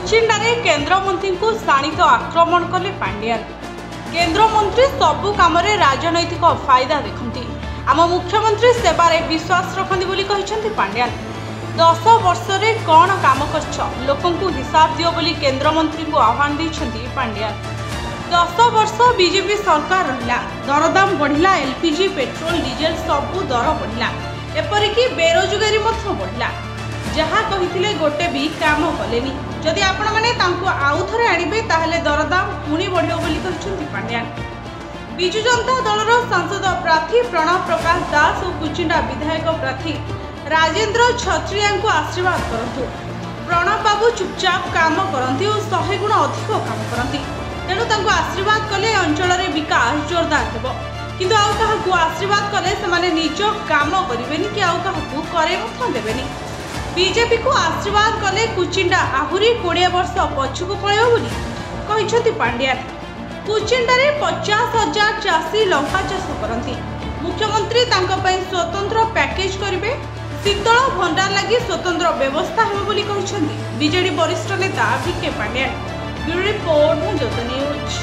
कुचिंडारे केंद्रमंत्री को शाणित आक्रमण कले पांड्यान। केंद्रमंत्री सबु काम राजनैतिक फायदा देखती आम मुख्यमंत्री सेवारे विश्वास रखती बोली कहिसेंती पांड्यान। 10 वर्ष रे कौन काम करछ लोकंकु हिसाब दियो बोली केंद्रमंत्री को आह्वान दैछंती पांड्यान। 10 वर्ष बीजेपी सरकार रहिला, दरदाम बढ़िला, एलपीजी पेट्रोल डीजेल सबु दर बढ़िला, एपरिकी बेरोजगारी मध्य बढ़िला। जहाँ कही गोटे भी काम कलेनी, जदि आपण माने तांको आउ थरे आनिबे ताहले दरदाम पुणी बढ़ियो बोली कहिसेंती पांड्यान। बिजु जनता दलर सांसद प्रार्थी प्रणव प्रकाश दास और कुचिंडा विधायक प्रार्थी राजेंद्र छत्रिया को आशीर्वाद करंतु। प्रणव बाबू चुपचाप काम करती और 100 गुण अधिक काम करती, तेणु तांको आशीर्वाद कले अंचल रे विकास जोरदार हेबो। किंतु आउ काहाकू आशीर्वाद कले सेमाने निज काम करिवेनी कि आउ काहाकू करे मथ देबेनी। बीजेपी को आशीर्वाद कले कुचिंडा आहुरी 20 वर्ष पछुको पळेबो बोली कहिसेंती पांड्यान। कुचिंडारे 50,000 चाषी लंका चाष करती। मुख्यमंत्री तांका पई स्वतंत्र पैकेज करिवे, शीतल भंडार लगी स्वतंत्र व्यवस्था हेबो बोली कहिसेंती बीजेडी वरिष्ठ नेता VK Pandian. Bureau report, news.